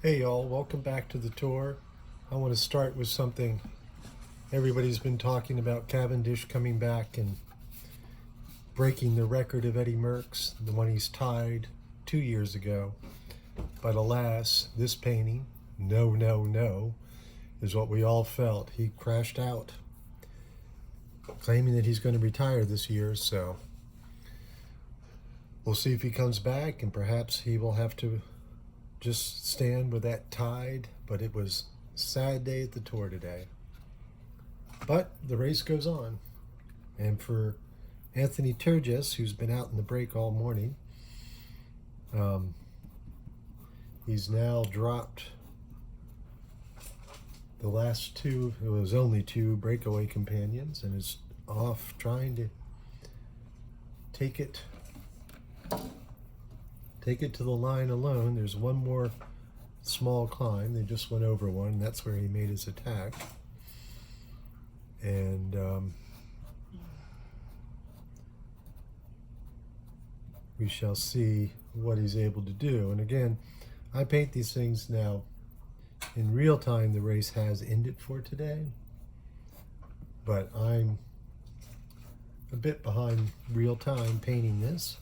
Hey y'all, welcome back to the tour. I want to start with something everybody's been talking about: Cavendish coming back and breaking the record of Eddie Merckx, the one he's tied 2 years ago. But alas, this painting, no, no, no, is what we all felt. He crashed out, claiming that he's going to retire this year, so we'll see if he comes back, and perhaps he will have to just stand with that tide. But it was a sad day at the tour today. But the race goes on. And for Anthony Turgis, who's been out in the break all morning, he's now dropped the last two, it was only two breakaway companions, and is off trying to take it to the line alone. There's one more small climb. They just went over one. That's where he made his attack. And we shall see what he's able to do. And again, I paint these things now in real time. The race has ended for today, but I'm a bit behind real time painting this,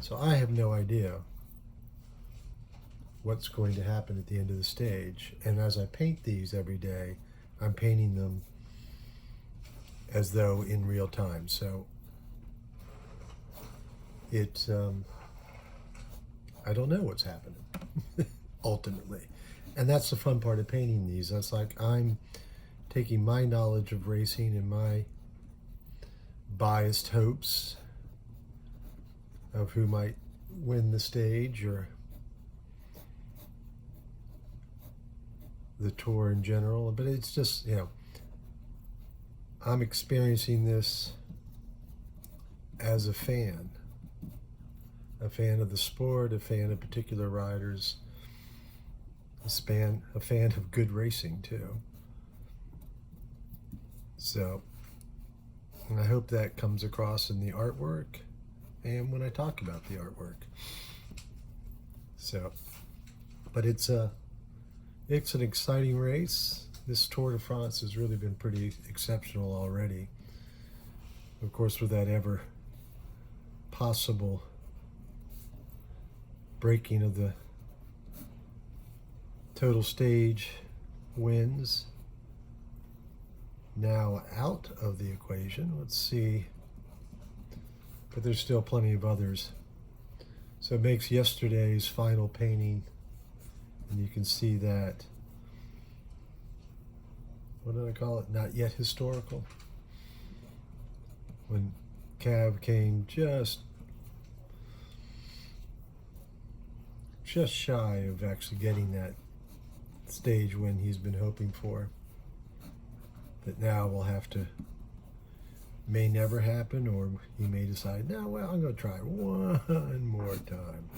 so I have no idea what's going to happen at the end of the stage. And as I paint these every day, I'm painting them as though in real time. So it's I don't know what's happening ultimately. And that's the fun part of painting these. That's like I'm taking my knowledge of racing and my biased hopes of who might win the stage or the tour in general. But it's just, I'm experiencing this as a fan of the sport, a fan of particular riders, a fan of good racing too. So, and I hope that comes across in the artwork and when I talk about the artwork. So, but it's an exciting race. This Tour de France has really been pretty exceptional already. Of course, with that ever possible breaking of the total stage wins now out of the equation. Let's see, but there's still plenty of others. So it makes yesterday's final painting, and you can see that, what did I call it? Not yet historical. When Cav came just shy of actually getting that stage win he's been hoping for. That now will have to, may never happen, or he may decide, no, well, I'm going to try one more time.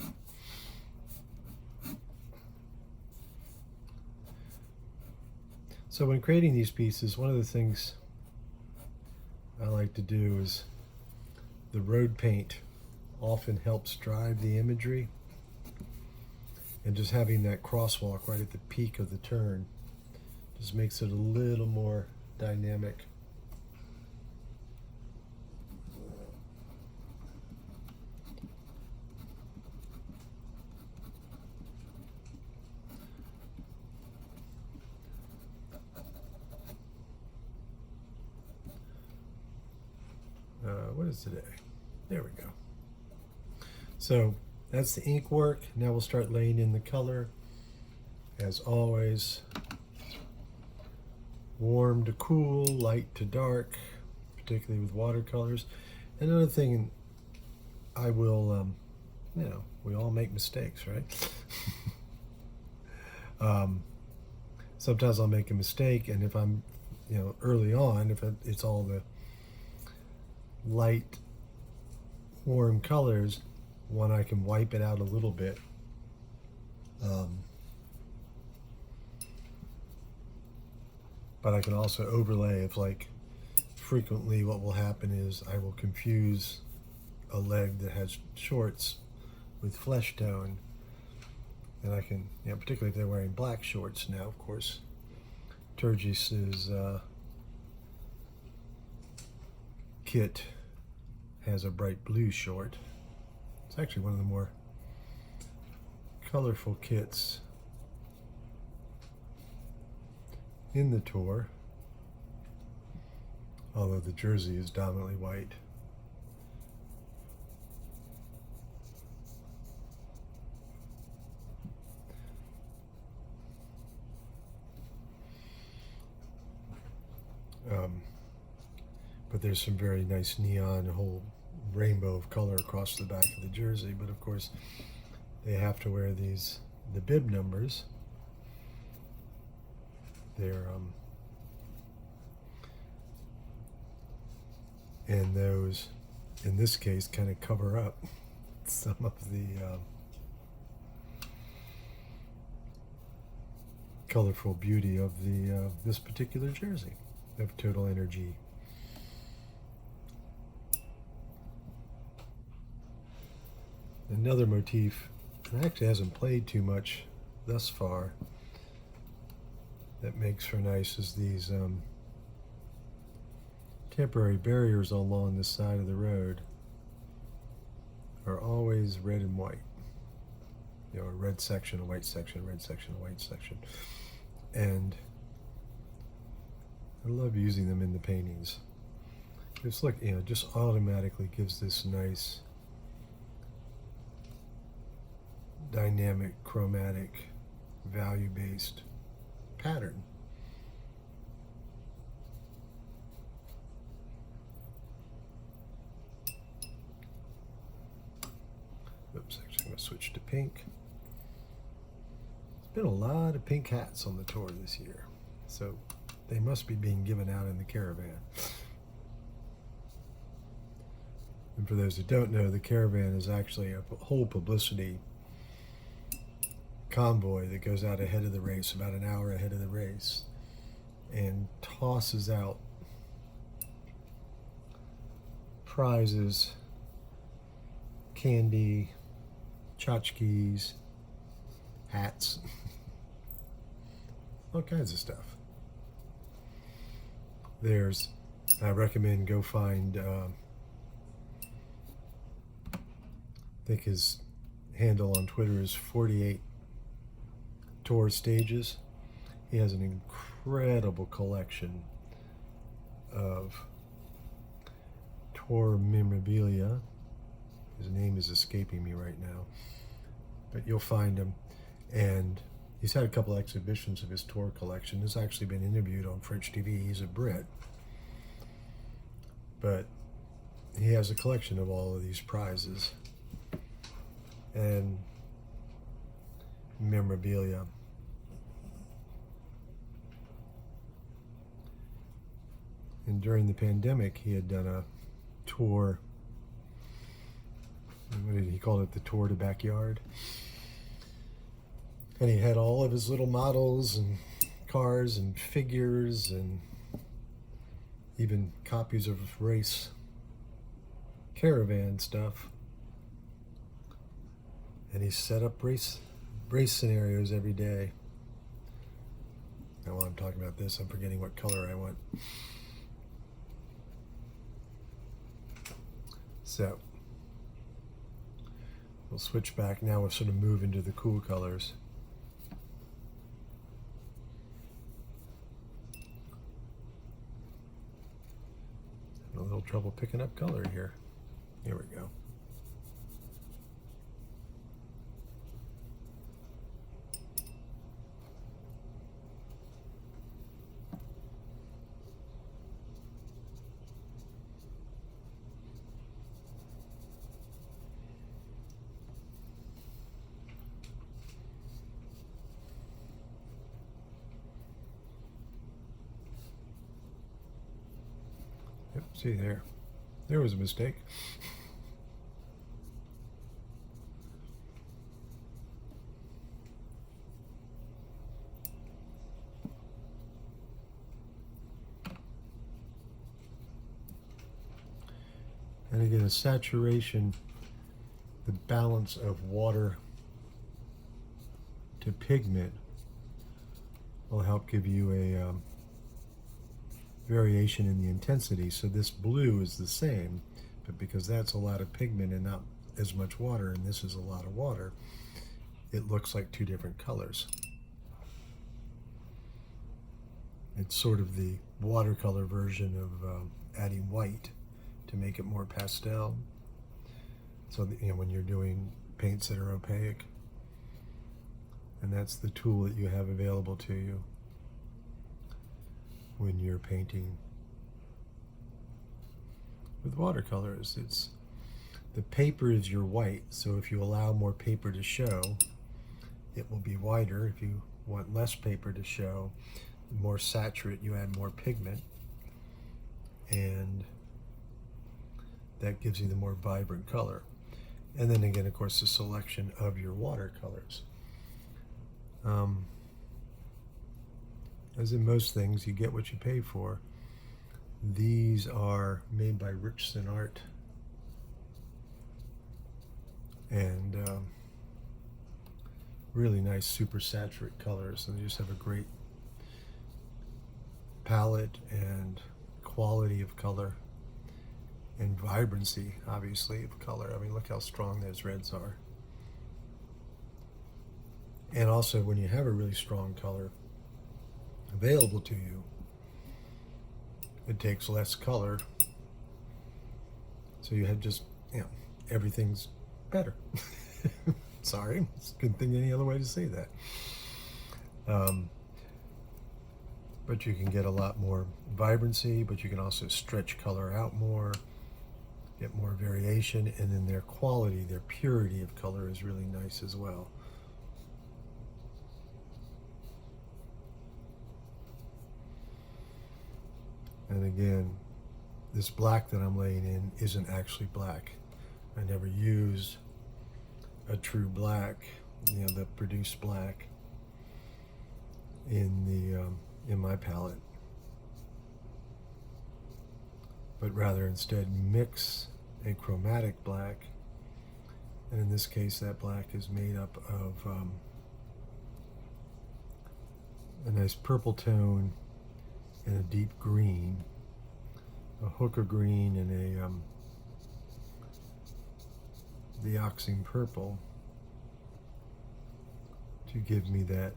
So when creating these pieces, one of the things I like to do is the road paint often helps drive the imagery, and just having that crosswalk right at the peak of the turn just makes it a little more dynamic. What is today? There we go. So that's the ink work. Now we'll start laying in the color. As always, warm to cool, light to dark, particularly with watercolors. Another thing, I will, we all make mistakes, right? Sometimes I'll make a mistake, and if I'm, early on, if it's all the light, warm colors, one, I can wipe it out a little bit. But I can also overlay if, like, frequently what will happen is I will confuse a leg that has shorts with flesh tone, And I can, particularly if they're wearing black shorts now, of course. Turgis's kit has a bright blue short. It's actually one of the more colorful kits in the tour, although the jersey is dominantly white. But there's some very nice neon, a whole rainbow of color across the back of the jersey. But of course, they have to wear the bib numbers. They're and those, in this case, kind of cover up some of the colorful beauty of the this particular jersey of Total Energy. Another motif that actually hasn't played too much thus far that makes for nice is these temporary barriers along the side of the road are always red and white. A red section, a white section, a red section, a white section. And I love using them in the paintings. Just look, just automatically gives this nice dynamic, chromatic, value-based pattern. Oops, actually I'm going to switch to pink. There's been a lot of pink hats on the tour this year, so they must be being given out in the caravan. And for those who don't know, the caravan is actually a whole publicity convoy that goes out ahead of the race, about an hour ahead of the race, and tosses out prizes, candy, tchotchkes, hats, all kinds of stuff. I recommend go find, I think his handle on Twitter is 48 Tour Stages. He has an incredible collection of tour memorabilia. His name is escaping me right now, but you'll find him. And he's had a couple exhibitions of his tour collection. He's actually been interviewed on French TV. He's a Brit, but he has a collection of all of these prizes and memorabilia. And during the pandemic, he had done a tour. What did he call it? The tour to backyard. And he had all of his little models and cars and figures and even copies of race caravan stuff. And he set up race scenarios every day. Now while I'm talking about this, I'm forgetting what color I want. So we'll switch back now. We'll sort of move into the cool colors. Having a little trouble picking up color here. Here we go. Yep, see there. There was a mistake. And again, a saturation, the balance of water to pigment will help give you a variation in the intensity. So this blue is the same, but because that's a lot of pigment and not as much water, and this is a lot of water, it looks like two different colors. It's sort of the watercolor version of adding white to make it more pastel. So that, when you're doing paints that are opaque, and that's the tool that you have available to you when you're painting with watercolors. It's the paper is your white, so if you allow more paper to show, it will be whiter. If you want less paper to show, more saturate, you add more pigment, and that gives you the more vibrant color. And then again, of course, the selection of your watercolors. As in most things, you get what you pay for. These are made by Richardson Art, and really nice super saturate colors, and they just have a great palette and quality of color and vibrancy, obviously, of color. I mean, look how strong those reds are. And also, when you have a really strong color available to you, it takes less color, so you have just, everything's better. Sorry, it's a good thing any other way to say that. But you can get a lot more vibrancy, but you can also stretch color out more, get more variation, and then their quality, their purity of color is really nice as well. And again, this black that I'm laying in isn't actually black. I never used a true black, the produced black in my palette, but rather instead mix a chromatic black, and in this case that black is made up of a nice purple tone and a deep green, a hooker green, and a dioxine purple to give me that,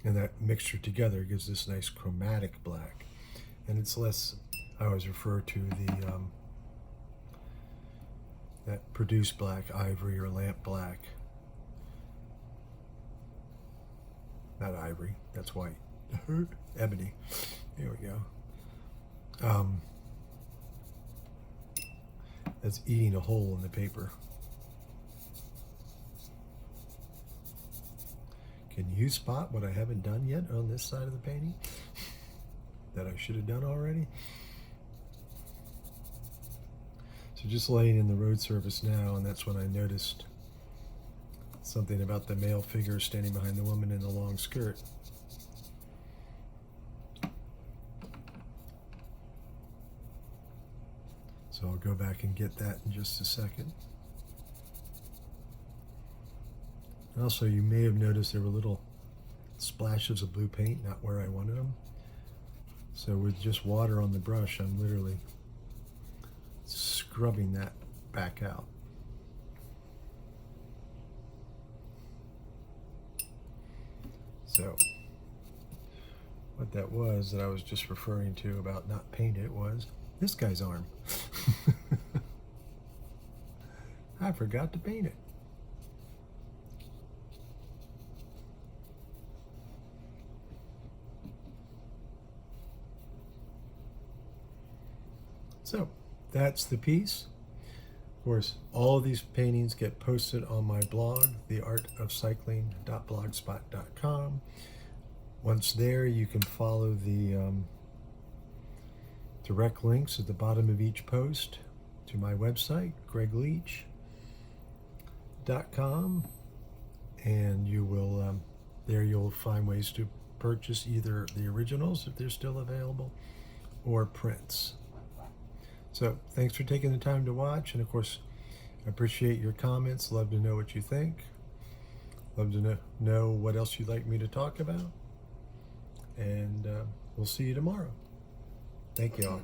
and that mixture together gives this nice chromatic black. And it's less, I always refer to the that produced black, ivory or lamp black. Not ivory, that's white. Ebony. There we go. That's eating a hole in the paper. Can you spot what I haven't done yet on this side of the painting that I should have done already? So just laying in the road surface now, and that's when I noticed something about the male figure standing behind the woman in the long skirt. So I'll go back and get that in just a second. Also, you may have noticed there were little splashes of blue paint, not where I wanted them. So with just water on the brush, I'm literally scrubbing that back out. So what that was that I was just referring to about not paint it was this guy's arm. I forgot to paint it. So that's the piece. Of course, all of these paintings get posted on my blog, theartofcycling.blogspot.com. Once there, you can follow the direct links at the bottom of each post to my website, gregleach.com, and you will there you'll find ways to purchase either the originals if they're still available or prints. So thanks for taking the time to watch, and of course I appreciate your comments. Love to know what you think. Love to know what else you'd like me to talk about. And we'll see you tomorrow. Thank you all.